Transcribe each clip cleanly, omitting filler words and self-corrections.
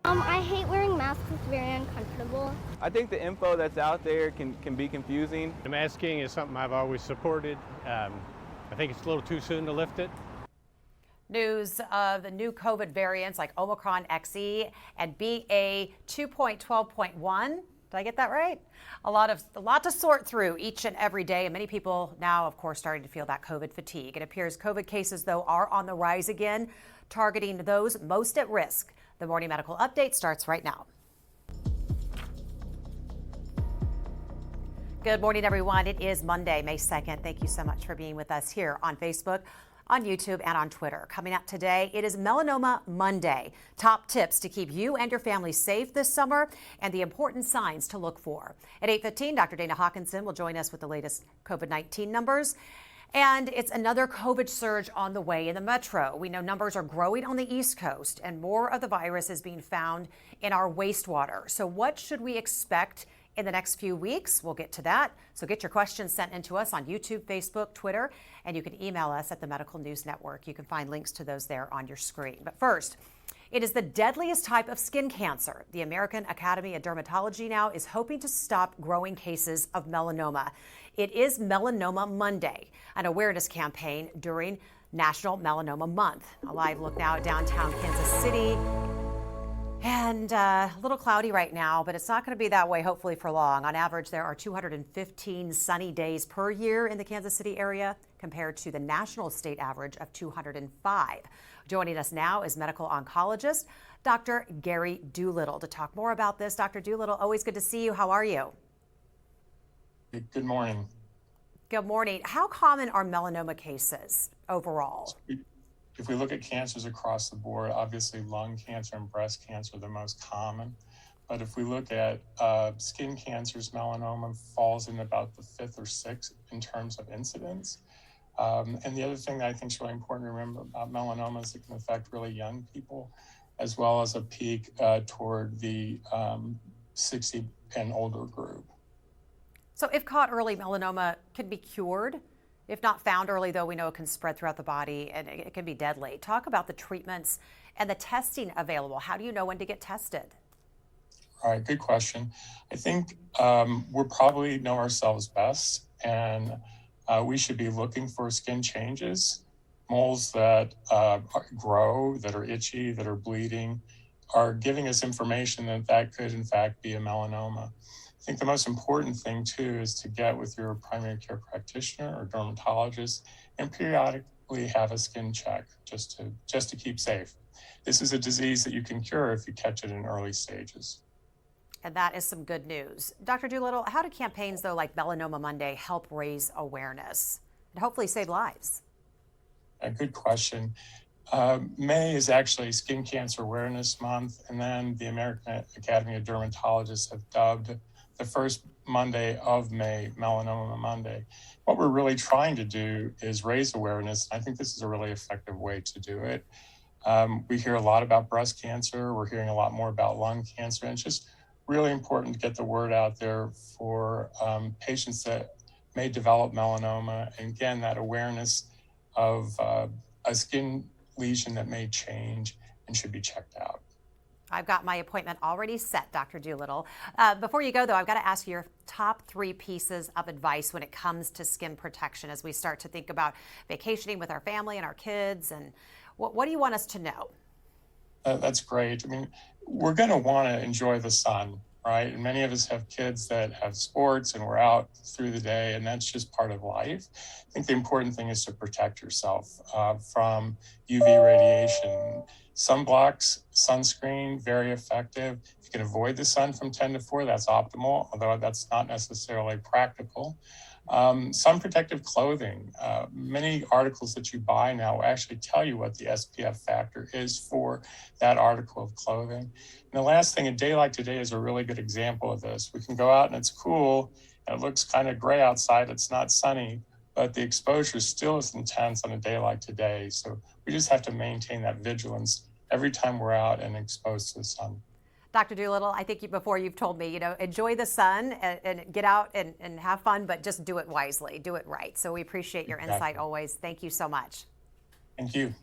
I hate wearing masks. It's very uncomfortable. I think the info that's out there can be confusing. The masking is something I've always supported. I think it's a little too soon to lift it. News of the new COVID variants like Omicron XE and BA.2.12.1. Did I get that right? A lot to sort through each and every day, and many people now, of course, starting to feel that COVID fatigue. It appears COVID cases, though, are on the rise again, targeting those most at risk. The Morning Medical Update starts right now. Good morning, everyone. It is Monday, May 2nd. Thank you so much for being with us here on Facebook, on YouTube, and on Twitter. Coming up today, it is Melanoma Monday. Top tips to keep you and your family safe this summer and the important signs to look for. At 8:15, Dr. Dana Hawkins will join us with the latest COVID-19 numbers. And it's another COVID surge on the way in the metro. We know numbers are growing on the East Coast and more of the virus is being found in our wastewater. So what should we expect in the next few weeks? We'll get to that. So get your questions sent in to us on YouTube, Facebook, Twitter, and you can email us at the Medical News Network. You can find links to those there on your screen. But first, it is the deadliest type of skin cancer. The American Academy of Dermatology now is hoping to stop growing cases of melanoma. It is Melanoma Monday, an awareness campaign during National Melanoma Month. A live look now at downtown Kansas City. And a little cloudy right now, but it's not going to be that way, hopefully, for long. On average, there are 215 sunny days per year in the Kansas City area, compared to the national state average of 205. Joining us now is medical oncologist Dr. Gary Doolittle to talk more about this. Dr. Doolittle, always good to see you. How are you? Good morning. Good morning. How common are melanoma cases overall? If we look at cancers across the board, obviously lung cancer and breast cancer are the most common. But if we look at skin cancers, melanoma falls in about the 5th or 6th in terms of incidence. And the other thing that I think is really important to remember about melanoma is it can affect really young people, as well as a peak toward the 60 and older group. So if caught early, melanoma can be cured. If not found early, though, we know it can spread throughout the body and it can be deadly. Talk about the treatments and the testing available. How do you know when to get tested? All right, good question. I think we probably know ourselves best, and we should be looking for skin changes, moles that grow, that are itchy, that are bleeding, are giving us information that could, in fact, be a melanoma. I think the most important thing, too, is to get with your primary care practitioner or dermatologist and periodically have a skin check just to keep safe. This is a disease that you can cure if you catch it in early stages. And that is some good news. Dr. Doolittle, how do campaigns, though, like Melanoma Monday help raise awareness and hopefully save lives? A good question. May is actually Skin Cancer Awareness Month, and then the American Academy of Dermatologists have dubbed the first Monday of May Melanoma Monday. What we're really trying to do is raise awareness. I think this is a really effective way to do it. We hear a lot about breast cancer. We're hearing a lot more about lung cancer, and it's just really important to get the word out there for patients that may develop melanoma. And again, that awareness of a skin lesion that may change and should be checked out. I've got my appointment already set, Dr. Doolittle. Before you go, though, I've got to ask you your top 3 pieces of advice when it comes to skin protection as we start to think about vacationing with our family and our kids. And what do you want us to know? That's great. I mean, we're going to want to enjoy the sun, right? And many of us have kids that have sports and we're out through the day, and that's just part of life. I think the important thing is to protect yourself from UV radiation. Sunblocks, sunscreen, very effective. If you can avoid the sun from 10 to 4, that's optimal, although that's not necessarily practical. Sun protective clothing. Many articles that you buy now will actually tell you what the SPF factor is for that article of clothing. And the last thing, a day like today is a really good example of this. We can go out and it's cool and it looks kind of gray outside. It's not sunny, but the exposure still is intense on a day like today. So we just have to maintain that vigilance every time we're out and exposed to the sun. Dr. Doolittle, I think before you've told me, enjoy the sun and get out and have fun, but just do it wisely, do it right. So we appreciate your insight always. Thank you so much. Thank you.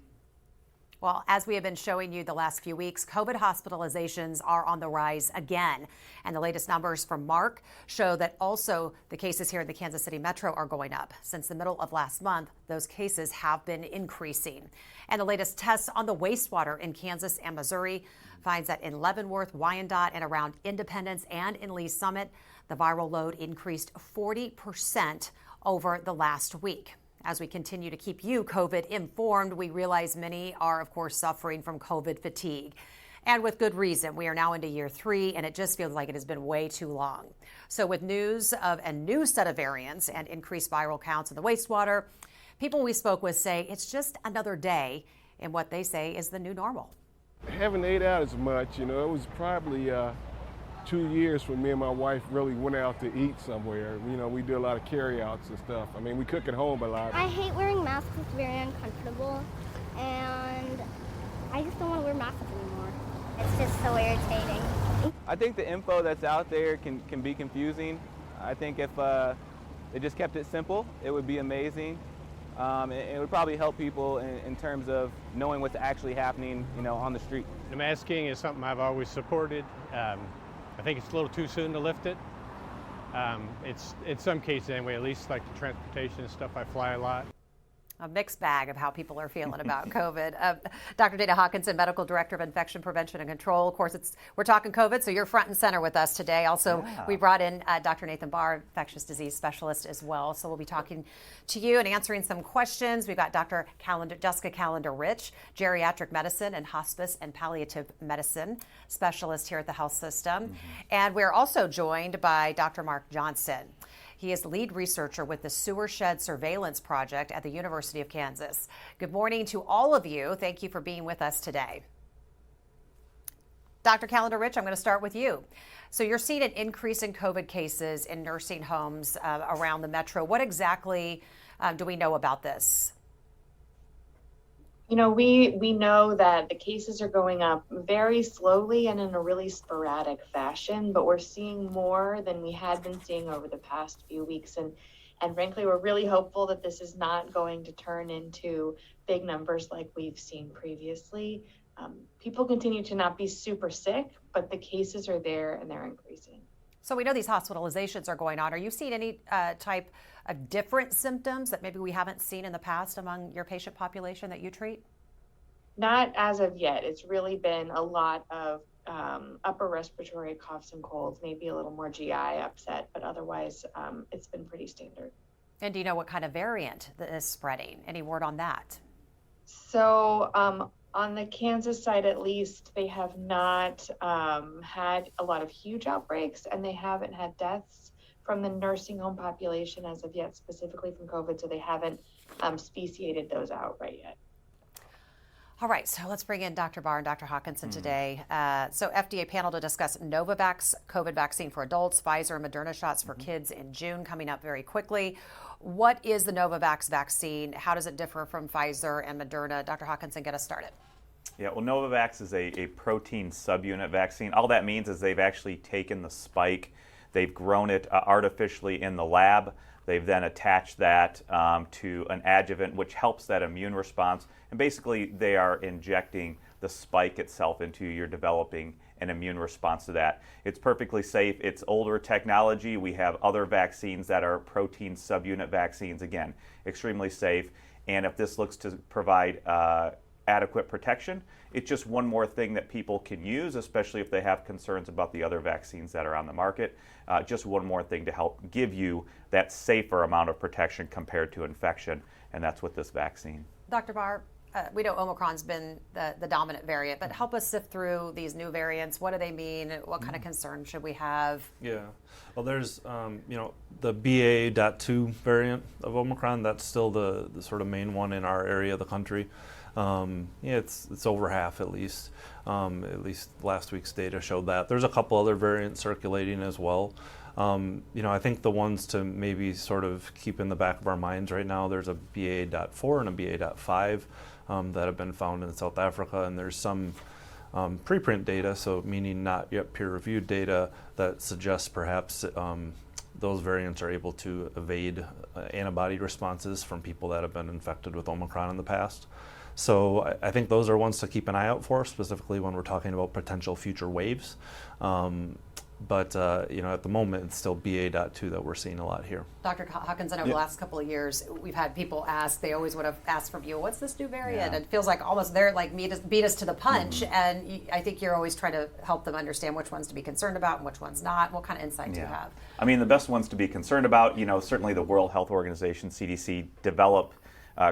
Well, Well, as we have been showing you the last few weeks, COVID hospitalizations are on the rise again. And the latest numbers from Mark show that also the cases here in the Kansas City metro are going up. Since the middle of last month, those cases have been increasing. And the latest tests on the wastewater in Kansas and Missouri finds that in Leavenworth, Wyandotte, and around Independence and in Lee Summit, the viral load increased 40% over the last week. As we continue to keep you COVID informed, we realize many are, of course, suffering from COVID fatigue. And with good reason. We are now into year 3, and it just feels like it has been way too long. So with news of a new set of variants and increased viral counts in the wastewater, people we spoke with say it's just another day in what they say is the new normal. Haven't ate out as much, it was probably 2 years when me and my wife really went out to eat somewhere. We do a lot of carry-outs and stuff. I mean, we cook at home a lot. I hate wearing masks. It's very uncomfortable, and I just don't want to wear masks anymore. It's just so irritating. I think the info that's out there can be confusing. I think if they just kept it simple, it would be amazing. It would probably help people in terms of knowing what's actually happening, on the street. The masking is something I've always supported. I think it's a little too soon to lift it. It's in some cases anyway, at least like the transportation and stuff, I fly a lot. A mixed bag of how people are feeling about COVID. Dr. Dana Hawkins, Medical Director of Infection Prevention and Control. Of course, we're talking COVID, so you're front and center with us today. Also, we brought in Dr. Nathan Barr, infectious disease specialist as well. So we'll be talking to you and answering some questions. We've got Dr. Jessica Callender-Rich, geriatric medicine and hospice and palliative medicine specialist here at the health system. And we're also joined by Dr. Mark Johnson. He is lead researcher with the Sewer Shed Surveillance Project at the University of Kansas. Good morning to all of you. Thank you for being with us today. Dr. Callender-Rich, I'm going to start with you. So you're seeing an increase in COVID cases in nursing homes around the metro. What exactly do we know about this? We know that the cases are going up very slowly and in a really sporadic fashion, but we're seeing more than we had been seeing over the past few weeks. And frankly, we're really hopeful that this is not going to turn into big numbers like we've seen previously. People continue to not be super sick, but the cases are there and they're increasing. So we know these hospitalizations are going on. Are you seeing any type of different symptoms that maybe we haven't seen in the past among your patient population that you treat? Not as of yet. It's really been a lot of upper respiratory coughs and colds, maybe a little more GI upset, but otherwise it's been pretty standard. And do you know what kind of variant that is spreading? Any word on that? So on the Kansas side, at least, they have not had a lot of huge outbreaks, and they haven't had deaths from the nursing home population as of yet, specifically from COVID, so they haven't speciated those out right yet. All right, so let's bring in Dr. Barr and Dr. Hawkinson today. So FDA panel to discuss Novavax COVID vaccine for adults, Pfizer and Moderna shots for kids in June, coming up very quickly. What is the Novavax vaccine? How does it differ from Pfizer and Moderna? Dr. Hawkinson, get us started. Yeah, well, Novavax is a protein subunit vaccine. All that means is they've actually taken the spike, they've grown it artificially in the lab. They've then attached that to an adjuvant, which helps that immune response. And basically, they are injecting the spike itself into you. You're developing an immune response to that. It's perfectly safe. It's older technology. We have other vaccines that are protein subunit vaccines. Again, extremely safe. And if this looks to provide adequate protection, it's just one more thing that people can use, especially if they have concerns about the other vaccines that are on the market. Just one more thing to help give you that safer amount of protection compared to infection, and that's with this vaccine. Dr. Barr, we know Omicron's been the dominant variant, but help us sift through these new variants. What do they mean? What kind of concern should we have? Yeah, well, there's the BA.2 variant of Omicron. That's still the sort of main one in our area of the country. It's over half at least. At least last week's data showed that. There's a couple other variants circulating as well. I think the ones to maybe sort of keep in the back of our minds right now, there's a BA.4 and a BA.5 that have been found in South Africa, and there's some preprint data, so meaning not yet peer-reviewed data, that suggests perhaps those variants are able to evade antibody responses from people that have been infected with Omicron in the past. So I think those are ones to keep an eye out for, specifically when we're talking about potential future waves. But at the moment, it's still BA.2 that we're seeing a lot here. Dr. Hawkins, I know the last couple of years, we've had people ask, they always would have asked from you, what's this new variant? Yeah. It feels like almost they're like beat us to the punch. And I think you're always trying to help them understand which ones to be concerned about and which ones not. What kind of insight do you have? I mean, the best ones to be concerned about, certainly the World Health Organization, CDC, develop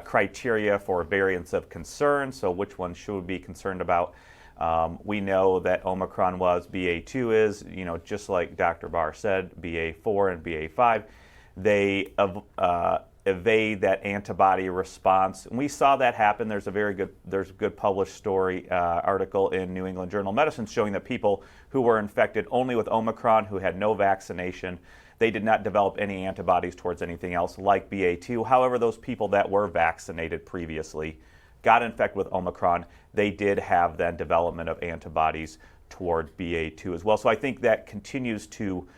criteria for variants of concern. So which ones should we be concerned about? We know that Omicron was, BA.2 is, just like Dr. Barr said, BA.4 and BA.5. They evade that antibody response. And we saw that happen. There's a good published story article in New England Journal of Medicine showing that people who were infected only with Omicron, who had no vaccination, they did not develop any antibodies towards anything else like BA.2. However, those people that were vaccinated previously got infected with Omicron, they did have then development of antibodies toward BA.2 as well. So I think that continues to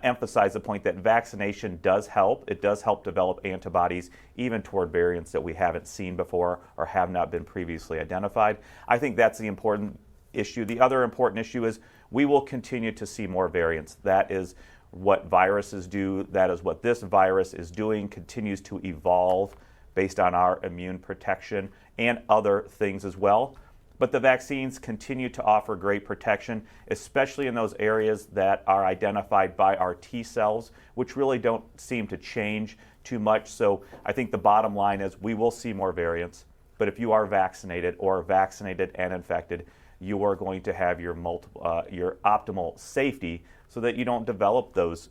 emphasize the point that vaccination does help. It does help develop antibodies even toward variants that we haven't seen before or have not been previously identified. I think that's the important issue. The other important issue is we will continue to see more variants. That is what viruses do. That is what this virus is doing, continues to evolve based on our immune protection and other things as well. But the vaccines continue to offer great protection, especially in those areas that are identified by our T cells, which really don't seem to change too much. So I think the bottom line is we will see more variants, but if you are vaccinated or vaccinated and infected, you are going to have your optimal safety so that you don't develop those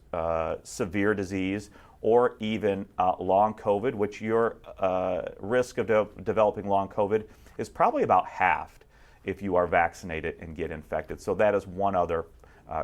severe disease or even long COVID, which your risk of developing long COVID is probably about halved if you are vaccinated and get infected. So that is one other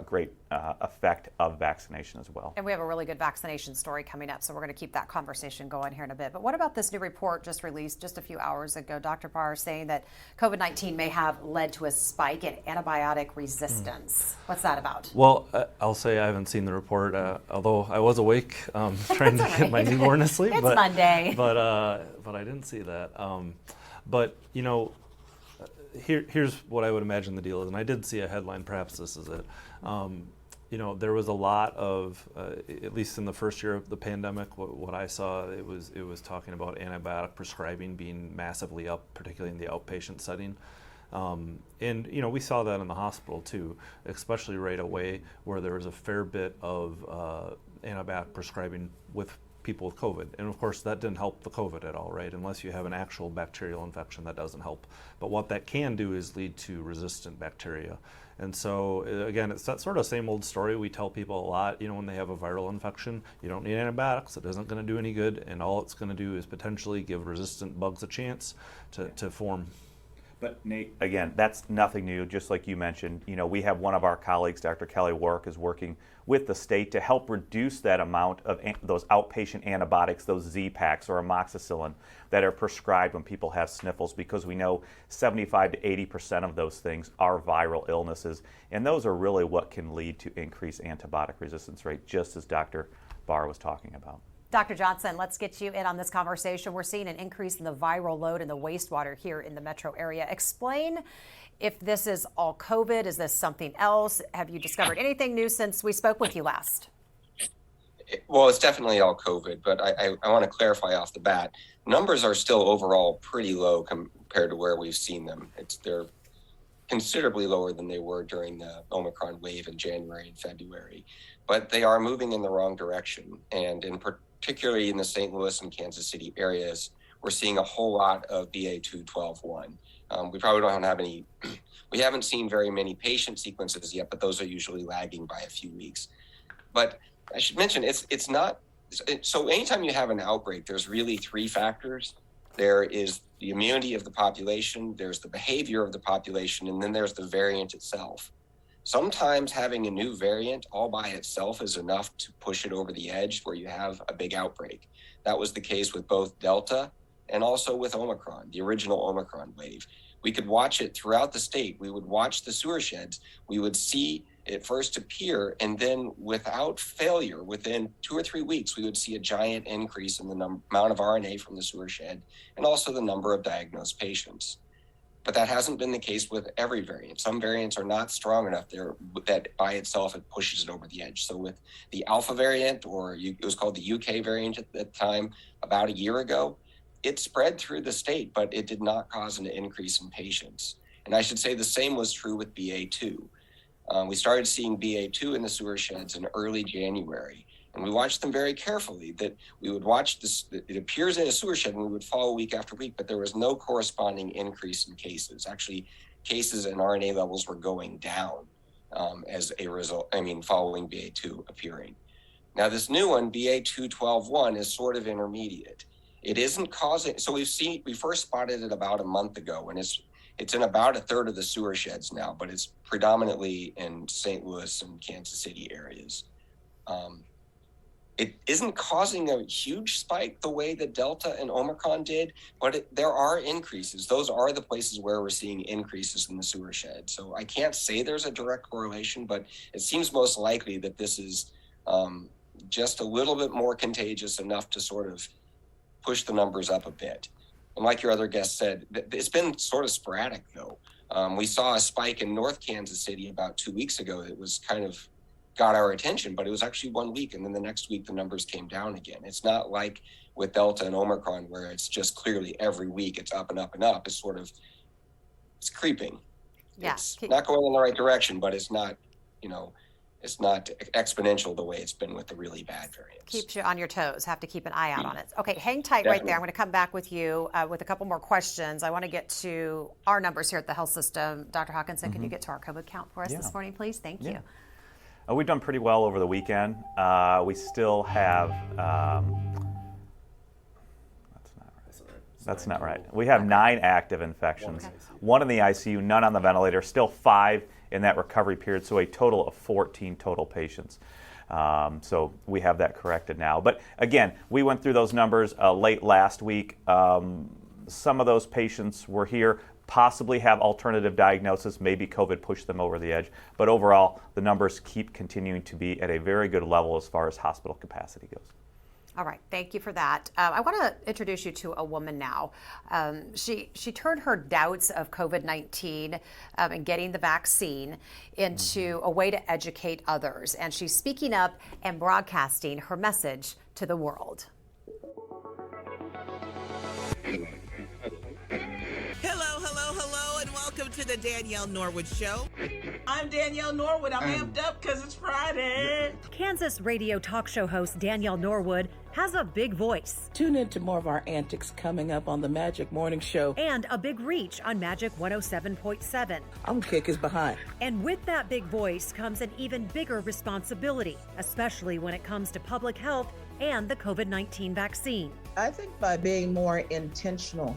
great effect of vaccination as well. And we have a really good vaccination story coming up, so we're going to keep that conversation going here in a bit. But what about this new report just released just a few hours ago? Dr. Barr saying that COVID-19 may have led to a spike in antibiotic resistance. What's that about? Well, I'll say I haven't seen the report, although I was awake trying to get my newborn to sleep. It's Monday. But I didn't see that. But here's what I would imagine the deal is, and I did see a headline, perhaps this is it. There was a lot of, at least in the first year of the pandemic, what I saw, it was talking about antibiotic prescribing being massively up, particularly in the outpatient setting. And we saw that in the hospital too, especially right away where there was a fair bit of antibiotic prescribing with people with COVID. And of course that didn't help the COVID at all, right? Unless you have an actual bacterial infection, that doesn't help. But what that can do is lead to resistant bacteria. And so again, it's that sort of same old story we tell people a lot, when they have a viral infection, you don't need antibiotics, it isn't going to do any good, and all it's going to do is potentially give resistant bugs a chance to form. But Nate, again, that's nothing new. Just like you mentioned, we have one of our colleagues, Dr. Kelly Warwick, is working with the state to help reduce that amount of those outpatient antibiotics, those Z-Paks or amoxicillin that are prescribed when people have sniffles, because we know 75 to 80% of those things are viral illnesses, and those are really what can lead to increased antibiotic resistance rate, just as Dr. Barr was talking about. Dr. Johnson, let's get you in on this conversation. We're seeing an increase in the viral load in the wastewater here in the metro area. Explain if this is all COVID. Is this something else? Have you discovered anything new since we spoke with you last? Well, it's definitely all COVID, but I want to clarify off the bat. Numbers are still overall pretty low compared to where we've seen them. They're considerably lower than they were during the Omicron wave in January and February, but they are moving in the wrong direction. And particularly in the St. Louis and Kansas City areas, we're seeing a whole lot of BA.2 12.1. We probably don't have any, we haven't seen very many patient sequences yet, but those are usually lagging by a few weeks. But I should mention, it's not, so anytime you have an outbreak, there's really three factors. There is the immunity of the population, there's the behavior of the population, and then there's the variant itself. Sometimes having a new variant all by itself is enough to push it over the edge where you have a big outbreak. That was the case with both Delta and also with Omicron, the original Omicron wave. We could watch it throughout the state. We would watch the sewer sheds. We would see it first appear, and then without failure, within 2 or 3 weeks, we would see a giant increase in the amount of RNA from the sewer shed and also the number of diagnosed patients. But that hasn't been the case with every variant. Some variants are not strong enough there that by itself it pushes it over the edge. So with the Alpha variant, or it was called the UK variant at that time, about a year ago, it spread through the state, but it did not cause an increase in patients. And I should say the same was true with BA.2. We started seeing BA.2 in the sewer sheds in early January, and we watched them very carefully. That we would watch this, it appears in a sewer shed, and we would follow week after week, but there was no corresponding increase in cases. Actually, cases and RNA levels were going down as a result, following BA.2 appearing. Now, this new one, BA.2.12.1, is sort of intermediate. It isn't causing, so we first spotted it about a month ago, and it's in about a third of the sewer sheds now, but it's predominantly in St. Louis and Kansas City areas. It isn't causing a huge spike the way that Delta and Omicron did, but there are increases. Those are the places where we're seeing increases in the sewer shed. So I can't say there's a direct correlation, but it seems most likely that this is just a little bit more contagious, enough to sort of push the numbers up a bit. And like your other guest said, it's been sort of sporadic, though. We saw a spike in North Kansas City about 2 weeks ago that was kind of got our attention, but it was actually 1 week, and then the next week the numbers came down again. It's not like with Delta and Omicron where it's just clearly every week it's up and up and up. It's creeping. Yeah. It's not going in the right direction, but it's not, it's not exponential the way it's been with the really bad variants. Keeps you on your toes. Have to keep an eye out on it. Okay, hang tight right there. I'm going to come back with you with a couple more questions. I want to get to our numbers here at the health system. Dr. Hawkins, can you get to our COVID count for us this morning, please? Thank you. We've done pretty well over the weekend. We still have, that's not right. We have 9 active infections, 1 in the ICU, none on the ventilator, still 5 in that recovery period, so a total of 14 total patients. So we have that corrected now. But again, we went through those numbers late last week. Some of those patients were here, possibly have alternative diagnosis, maybe COVID pushed them over the edge. But overall, the numbers keep continuing to be at a very good level as far as hospital capacity goes. All right, thank you for that. I want to introduce you to a woman now. She turned her doubts of COVID-19 and getting the vaccine into a way to educate others. And she's speaking up and broadcasting her message to the world. Hello, and welcome to the Danielle Norwood Show. I'm Danielle Norwood. I'm amped up because it's Friday. Kansas radio talk show host Danielle Norwood has a big voice. Tune in to more of our antics coming up on the Magic Morning Show. And a big reach on Magic 107.7. I'm kick his behind. And with that big voice comes an even bigger responsibility, especially when it comes to public health and the COVID-19 vaccine. I think by being more intentional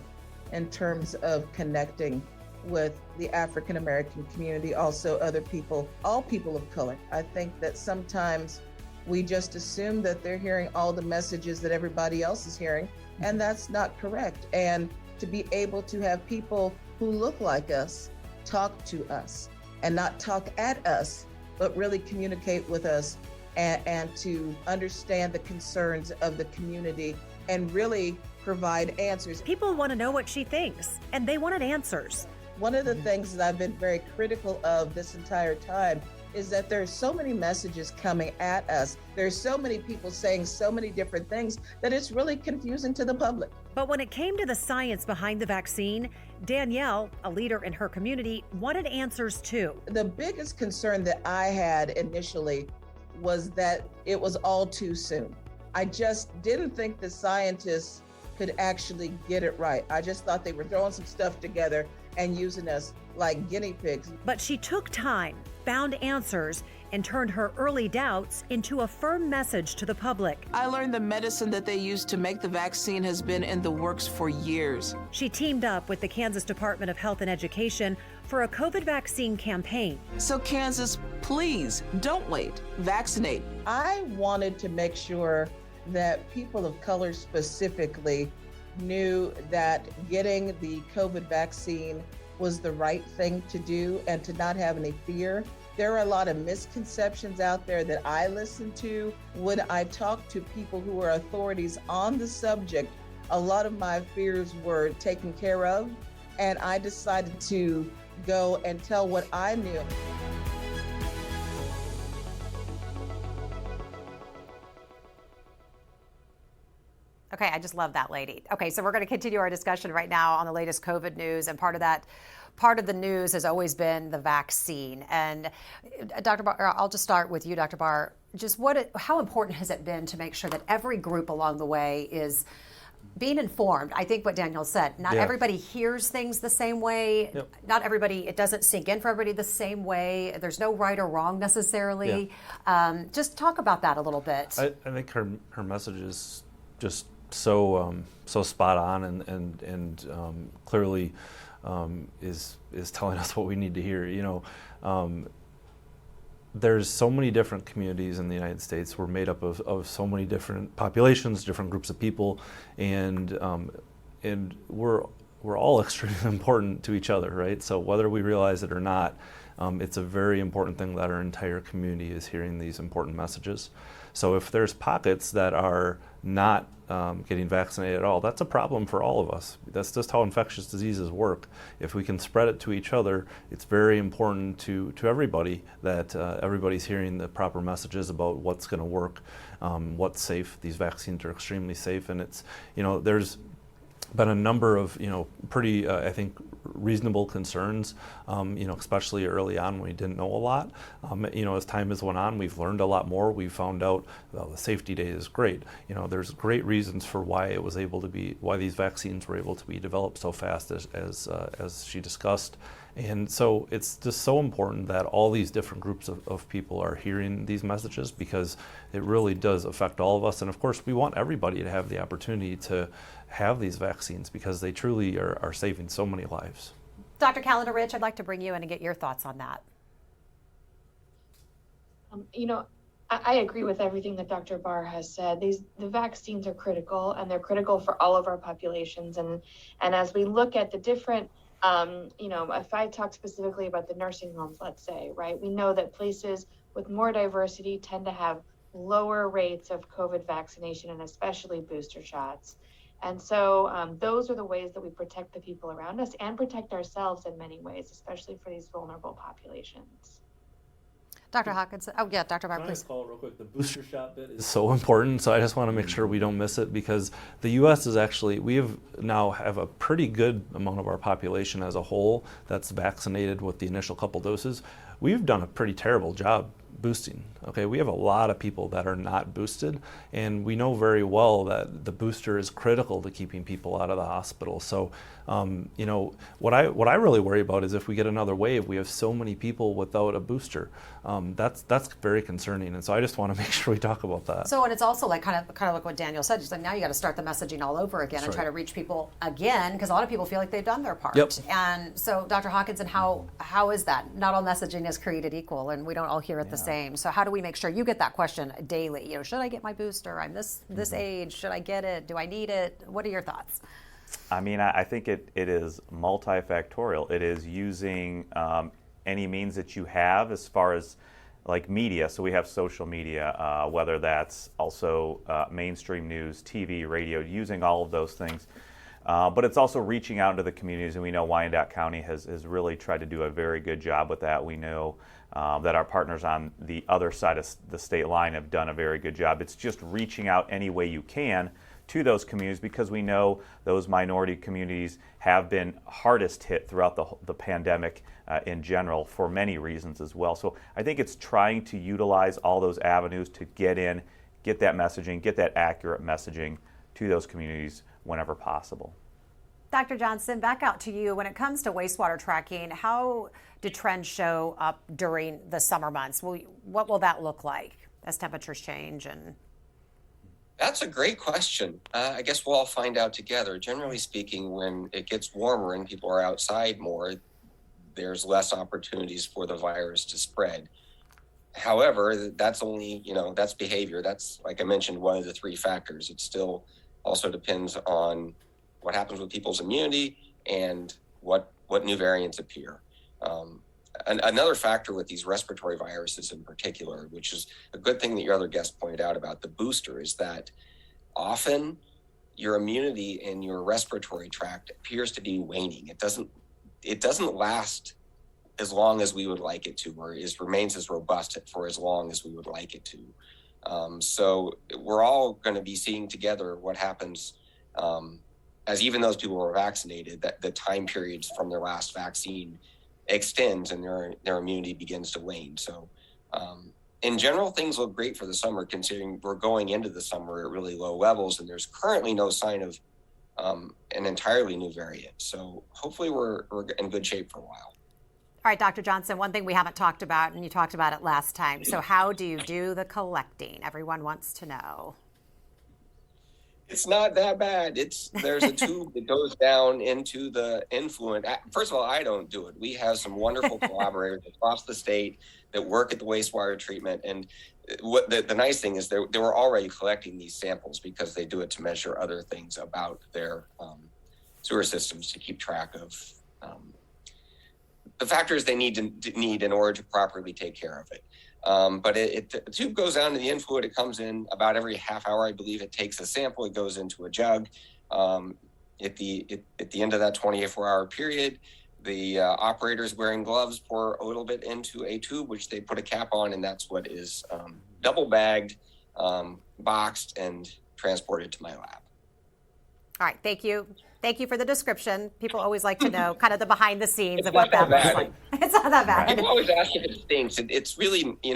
in terms of connecting with the African American community, also other people, all people of color. I think that sometimes we just assume that they're hearing all the messages that everybody else is hearing, and that's not correct. And to be able to have people who look like us talk to us and not talk at us, but really communicate with us and to understand the concerns of the community and really provide answers. People want to know what she thinks, and they wanted answers. One of the things that I've been very critical of this entire time is that there's so many messages coming at us. There's so many people saying so many different things that it's really confusing to the public. But when it came to the science behind the vaccine, Danielle, a leader in her community, wanted answers too. The biggest concern that I had initially was that it was all too soon. I just didn't think the scientists could actually get it right. I just thought they were throwing some stuff together and using us like guinea pigs. But she took time, found answers, and turned her early doubts into a firm message to the public. I learned the medicine that they used to make the vaccine has been in the works for years. She teamed up with the Kansas Department of Health and Education for a COVID vaccine campaign. So Kansas, please don't wait. Vaccinate. I wanted to make sure that people of color specifically knew that getting the COVID vaccine was the right thing to do and to not have any fear. There are a lot of misconceptions out there that I listen to. When I talk to people who are authorities on the subject, a lot of my fears were taken care of, and I decided to go and tell what I knew. Okay, I just love that lady. Okay, so we're going to continue our discussion right now on the latest COVID news, and part of the news has always been the vaccine. And Dr. Barr, I'll just start with you, Dr. Barr. Just how important has it been to make sure that every group along the way is being informed? I think what Danielle said, not everybody hears things the same way. Yep. Not everybody, it doesn't sink in for everybody the same way. There's no right or wrong necessarily. Yeah. Just talk about that a little bit. I think her message is just so spot on and clearly is telling us what we need to hear. You know, there's so many different communities in the United States. We're made up of so many different populations, different groups of people, and we're all extremely important to each other, right? So whether we realize it or not, it's a very important thing that our entire community is hearing these important messages. So if there's pockets that are not getting vaccinated at all, that's a problem for all of us. That's just how infectious diseases work. If we can spread it to each other, it's very important to everybody that everybody's hearing the proper messages about what's going to work, what's safe. These vaccines are extremely safe, and it's, you know, there's been a number of, you know, pretty, I think, reasonable concerns, you know, especially early on when we didn't know a lot. You know, as time has went on, we've learned a lot more. We found out, well, the safety data is great. You know, there's great reasons for why these vaccines were able to be developed so fast as she discussed. And so it's just so important that all these different groups of people are hearing these messages, because it really does affect all of us. And of course, we want everybody to have the opportunity to have these vaccines, because they truly are saving so many lives. Dr. Calendar-Rich, I'd like to bring you in and get your thoughts on that. You know, I agree with everything that Dr. Barr has said. The vaccines are critical, and they're critical for all of our populations. And as we look at the different, you know, if I talk specifically about the nursing homes, let's say, right, we know that places with more diversity tend to have lower rates of COVID vaccination, and especially booster shots. And so those are the ways that we protect the people around us and protect ourselves in many ways, especially for these vulnerable populations. Dr. Hawkins, oh yeah, Dr. Barr, please. Call real quick. The booster shot bit is so important, so I just want to make sure we don't miss it, because the U.S. is actually, now have a pretty good amount of our population as a whole that's vaccinated with the initial couple doses. We've done a pretty terrible job boosting. Okay, we have a lot of people that are not boosted, and we know very well that the booster is critical to keeping people out of the hospital. So, you know, what I really worry about is if we get another wave, we have so many people without a booster. That's very concerning, and so I just want to make sure we talk about that. So, and it's also like kind of like what Danielle said. She's like, now you got to start the messaging all over again. That's and try to reach people again, because a lot of people feel like they've done their part. Yep. And so, Dr. Hawkins, and how is that? Not all messaging is created equal, and we don't all hear it the same. So how do we make sure you get that question daily? You know, should I get my booster? I'm this age. Should I get it? Do I need it? What are your thoughts? I mean, I think it is multifactorial. It is using any means that you have as far as like media. So we have social media, whether that's also mainstream news, TV, radio, using all of those things. But it's also reaching out into the communities, and we know Wyandotte County has really tried to do a very good job with that. We know that our partners on the other side of the state line have done a very good job. It's just reaching out any way you can to those communities, because we know those minority communities have been hardest hit throughout the pandemic in general for many reasons as well. So I think it's trying to utilize all those avenues to get that messaging, get that accurate messaging to those communities whenever possible. Dr. Johnson, back out to you. When it comes to wastewater tracking, how do trends show up during the summer months? What will that look like as temperatures change? And that's a great question. I guess we'll all find out together. Generally speaking, when it gets warmer and people are outside more, there's less opportunities for the virus to spread. However, that's only, that's behavior. That's, like I mentioned, one of the three factors. It still also depends on what happens with people's immunity and what new variants appear. another factor with these respiratory viruses in particular, which is a good thing that your other guest pointed out about the booster, is that often your immunity in your respiratory tract appears to be waning. It doesn't last as long as we would like it to, or remains as robust for as long as we would like it to. So we're all going to be seeing together what happens as even those people who are vaccinated, that the time periods from their last vaccine extends and their immunity begins to wane. So in general, things look great for the summer, considering we're going into the summer at really low levels, and there's currently no sign of an entirely new variant. So hopefully we're in good shape for a while. All right, Dr. Johnson, one thing we haven't talked about, and you talked about it last time. So how do you do the collecting? Everyone wants to know. It's not that bad. There's a tube that goes down into the influent. First of all, I don't do it. We have some wonderful collaborators across the state that work at the wastewater treatment. And what the nice thing is they were already collecting these samples because they do it to measure other things about their sewer systems, to keep track of the factors they need in order to properly take care of it. But the tube goes down to the influent. It comes in about every half hour, I believe. It takes a sample. It goes into a jug. At the end of that 24-hour period, the operators wearing gloves pour a little bit into a tube, which they put a cap on, and that's what is double bagged, boxed, and transported to my lab. All right, thank you. Thank you for the description. People always like to know kind of the behind the scenes It's of what that looks like. It's not that bad. People always ask if it stinks. It's really, you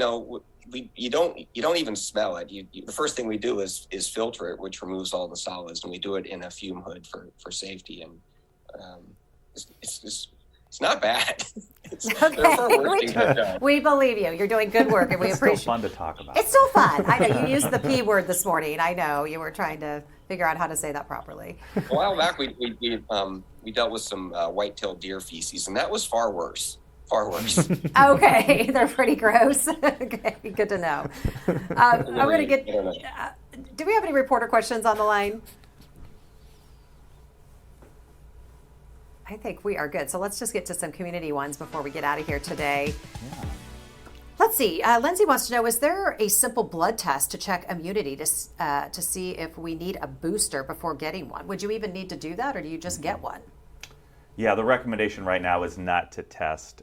don't even smell it. The first thing we do is filter it, which removes all the solids, and we do it in a fume hood for safety. And it's not bad. We believe you. You're doing good work, and we appreciate it. It's still fun to talk about. It's still fun. I know you used the P word this morning. I know you were trying to figure out how to say that properly. A while back, we dealt with some white-tailed deer feces, and that was far worse. Far worse. Okay, they're pretty gross. Okay, good to know. I'm going to get. Do we have any reporter questions on the line? I think we are good. So let's just get to some community ones before we get out of here today. Yeah. Let's see. Lindsay wants to know, is there a simple blood test to check immunity to see if we need a booster before getting one? Would you even need to do that, or do you just get one? Yeah, the recommendation right now is not to test.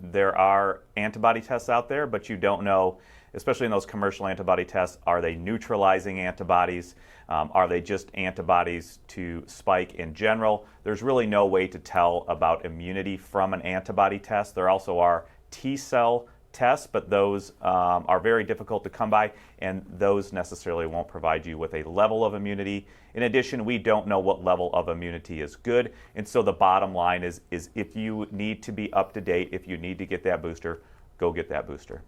There are antibody tests out there, but you don't know, especially in those commercial antibody tests, are they neutralizing antibodies? Are they just antibodies to spike in general? There's really no way to tell about immunity from an antibody test. There also are T-cell tests, but those are very difficult to come by, and those necessarily won't provide you with a level of immunity. In addition, we don't know what level of immunity is good, and so the bottom line is if you need to be up to date, if you need to get that booster, go get that booster.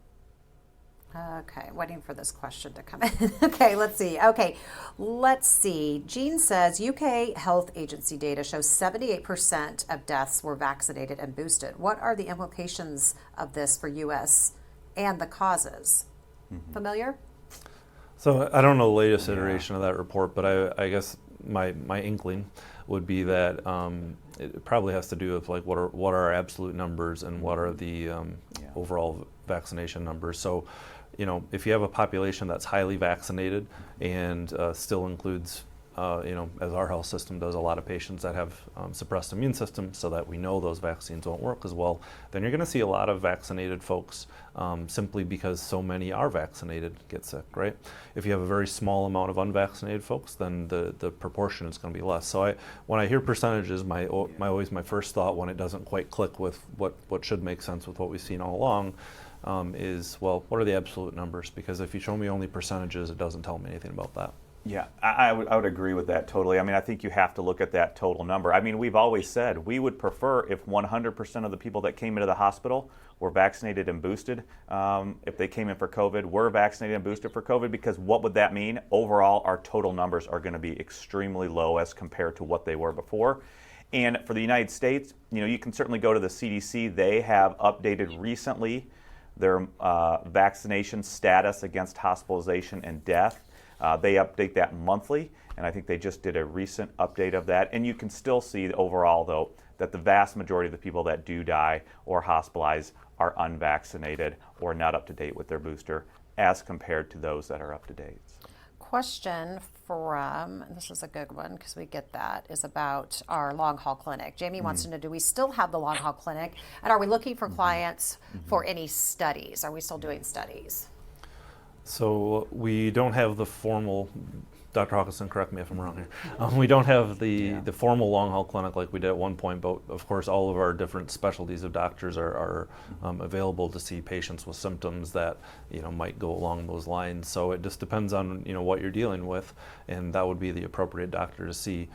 Okay, waiting for this question to come in. Okay, let's see. Jean says UK Health Agency data shows 78% of deaths were vaccinated and boosted. What are the implications of this for US and the causes? Mm-hmm. Familiar? So I don't know the latest iteration of that report, but I guess my inkling would be that it probably has to do with like what are our absolute numbers and what are the overall vaccination numbers. So, if you have a population that's highly vaccinated and still includes, as our health system does, a lot of patients that have suppressed immune systems, so that we know those vaccines won't work as well, then you're going to see a lot of vaccinated folks simply because so many are vaccinated get sick, right? If you have a very small amount of unvaccinated folks, then the proportion is going to be less. So when I hear percentages, my first thought when it doesn't quite click with what should make sense with what we've seen all along is, well, what are the absolute numbers? Because if you show me only percentages, it doesn't tell me anything about that. Yeah, I would agree with that totally. I mean, I think you have to look at that total number. I mean, we've always said we would prefer if 100% of the people that came into the hospital were vaccinated and boosted. If they came in for COVID, were vaccinated and boosted for COVID, because what would that mean? Overall, our total numbers are going to be extremely low as compared to what they were before. And for the United States, you can certainly go to the CDC. They have updated recently their vaccination status against hospitalization and death. They update that monthly, and I think they just did a recent update of that. And you can still see overall, though, that the vast majority of the people that do die or hospitalize are unvaccinated or not up to date with their booster as compared to those that are up to date. Question from, and this is a good one because we get that, is about our long haul clinic. Jamie wants to know, do we still have the long haul clinic? And are we looking for clients for any studies? Are we still doing studies? So we don't have the formal, Dr. Hawkins, correct me if I'm wrong here. We don't have the formal long haul clinic like we did at one point, but of course all of our different specialties of doctors are available to see patients with symptoms that might go along those lines. So it just depends on what you're dealing with, and that would be the appropriate doctor to see.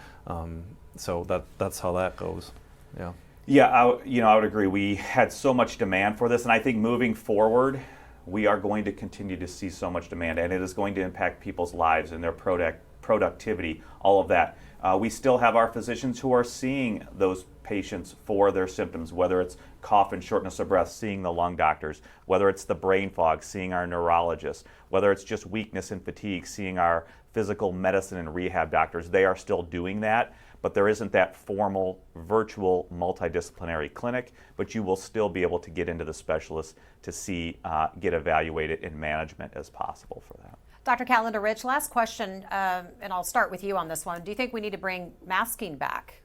So that's how that goes. Yeah. Yeah, I would agree. We had so much demand for this, and I think moving forward, we are going to continue to see so much demand, and it is going to impact people's lives and their productivity, all of that. We still have our physicians who are seeing those patients for their symptoms, whether it's cough and shortness of breath, seeing the lung doctors, whether it's the brain fog, seeing our neurologists, whether it's just weakness and fatigue, seeing our physical medicine and rehab doctors. They are still doing that, but there isn't that formal virtual multidisciplinary clinic, but you will still be able to get into the specialists to see, get evaluated in management as possible for that. Dr. Calendar Rich, last question, and I'll start with you on this one. Do you think we need to bring masking back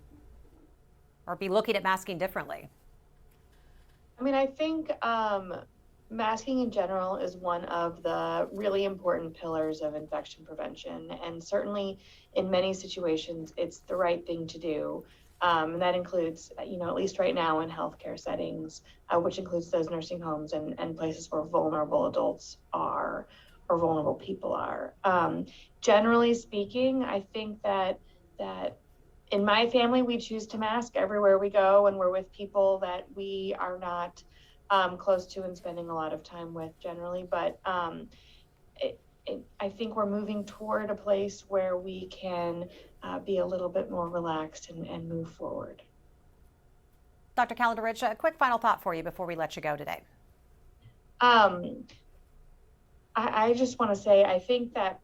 or be looking at masking differently? I mean, I think masking in general is one of the really important pillars of infection prevention. And certainly in many situations, it's the right thing to do. And that includes, at least right now in healthcare settings, which includes those nursing homes and places where vulnerable adults are or vulnerable people are. Generally speaking, I think that in my family, we choose to mask everywhere we go when we're with people that we are not close to and spending a lot of time with generally. But I think we're moving toward a place where we can be a little bit more relaxed and move forward. Dr. Calendar Rich, a quick final thought for you before we let you go today. I just want to say, I think that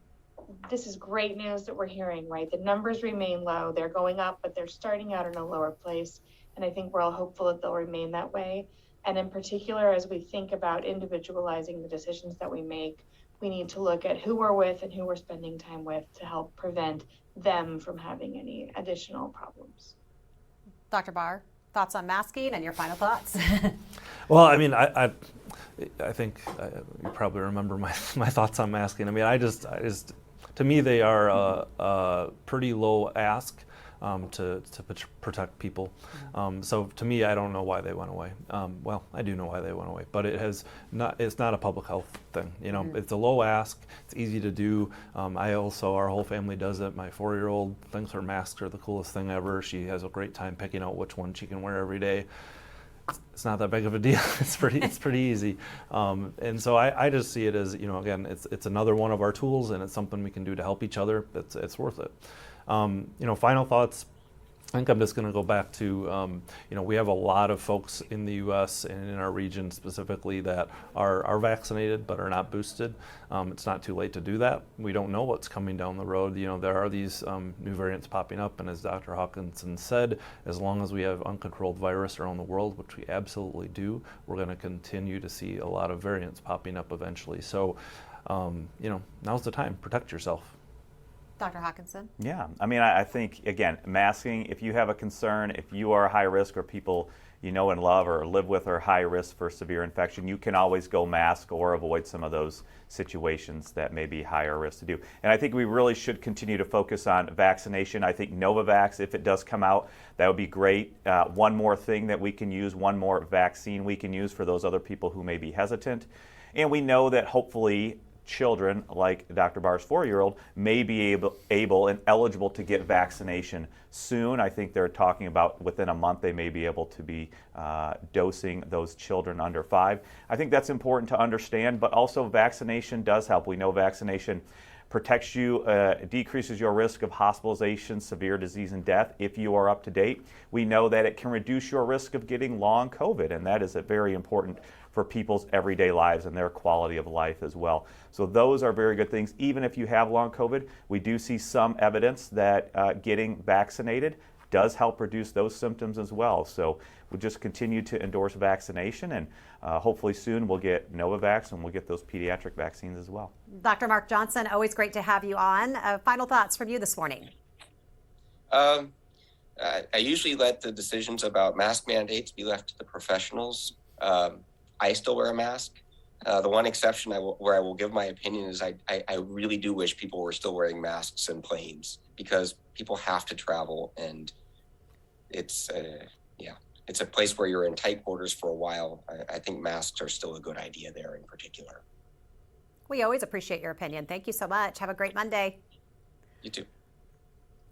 this is great news that we're hearing, right? The numbers remain low. They're going up, but they're starting out in a lower place. And I think we're all hopeful that they'll remain that way. And in particular, as we think about individualizing the decisions that we make, we need to look at who we're with and who we're spending time with to help prevent them from having any additional problems. Dr. Barr, thoughts on masking and your final thoughts? Well, I mean, I think you probably remember my thoughts on masking. I mean, I just to me, they are a pretty low ask to protect people. So to me, I don't know why they went away. Well, I do know why they went away, but it's not a public health thing. It's a low ask. It's easy to do. Our whole family does it. My 4-year-old thinks her masks are the coolest thing ever. She has a great time picking out which one she can wear every day. It's not that big of a deal. It's pretty easy. And so I just see it as, again, it's another one of our tools, and it's something we can do to help each other. It's worth it. Final thoughts. I think I'm just going to go back to, we have a lot of folks in the U.S. and in our region specifically that are vaccinated but are not boosted. It's not too late to do that. We don't know what's coming down the road. There are these new variants popping up, and as Dr. Hawkins said, as long as we have uncontrolled virus around the world, which we absolutely do, we're going to continue to see a lot of variants popping up eventually. So, now's the time. Protect yourself. Dr. Hawkinson? Yeah, I mean, I think, again, masking, if you have a concern, if you are high risk or people you know and love or live with are high risk for severe infection, you can always go mask or avoid some of those situations that may be higher risk to do. And I think we really should continue to focus on vaccination. I think Novavax, if it does come out, that would be great. One more thing that we can use, one more vaccine we can use for those other people who may be hesitant. And we know that hopefully children like Dr. Barr's 4-year-old may be able and eligible to get vaccination soon. I think they're talking about within a month they may be able to be dosing those children under 5. I think that's important to understand, but also vaccination does help. We know vaccination protects you, decreases your risk of hospitalization, severe disease, and death if you are up to date. We know that it can reduce your risk of getting long COVID, and that is very important for people's everyday lives and their quality of life as well. So those are very good things. Even if you have long COVID, we do see some evidence that getting vaccinated does help reduce those symptoms as well. So we'll just continue to endorse vaccination, and hopefully soon we'll get Novavax and we'll get those pediatric vaccines as well. Dr. Mark Johnson, always great to have you on. Final thoughts from you this morning. I usually let the decisions about mask mandates be left to the professionals. I still wear a mask. The one exception where I will give my opinion is I really do wish people were still wearing masks in planes, because people have to travel, and it's a place where you're in tight quarters for a while. I think masks are still a good idea there in particular. We always appreciate your opinion. Thank you so much. Have a great Monday. You too.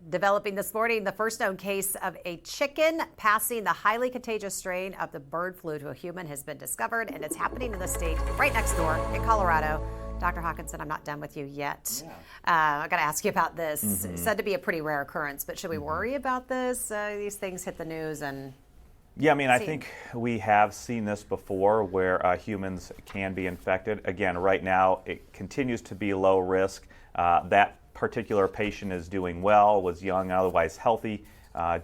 Developing this morning, the first known case of a chicken passing the highly contagious strain of the bird flu to a human has been discovered, and it's happening in the state right next door in Colorado. Dr. Hawkins, I'm not done with you yet. I've got to ask you about this. It's said to be a pretty rare occurrence, but should we worry about this? These things hit the news and... Yeah, I mean, I think we have seen this before where humans can be infected. Again, right now, it continues to be low risk. That particular patient is doing well, was young, otherwise healthy,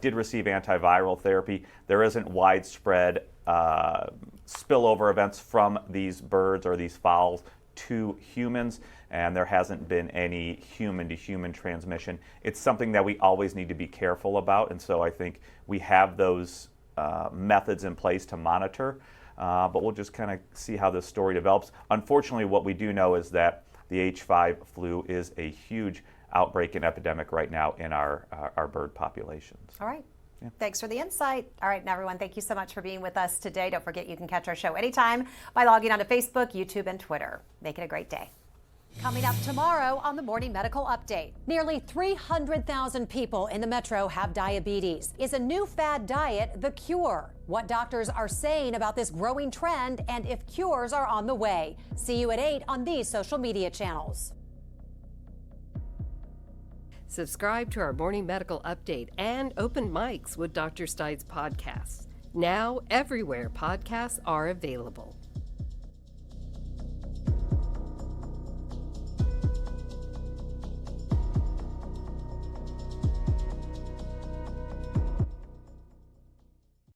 did receive antiviral therapy. There isn't widespread spillover events from these birds or these fowls to humans, and there hasn't been any human-to-human transmission. It's something that we always need to be careful about, and so I think we have those methods in place to monitor, but we'll just kind of see how this story develops. Unfortunately, what we do know is that the H5 flu is a huge outbreak and epidemic right now in our bird populations. All right. Yeah. Thanks for the insight. All right, now everyone, thank you so much for being with us today. Don't forget you can catch our show anytime by logging onto Facebook, YouTube, and Twitter. Make it a great day. Coming up tomorrow on the Morning Medical Update. Nearly 300,000 people in the metro have diabetes. Is a new fad diet the cure? What doctors are saying about this growing trend and if cures are on the way. See you at 8 on these social media channels. Subscribe to our Morning Medical Update and Open Mics with Dr. Stein's podcasts. Now, everywhere podcasts are available.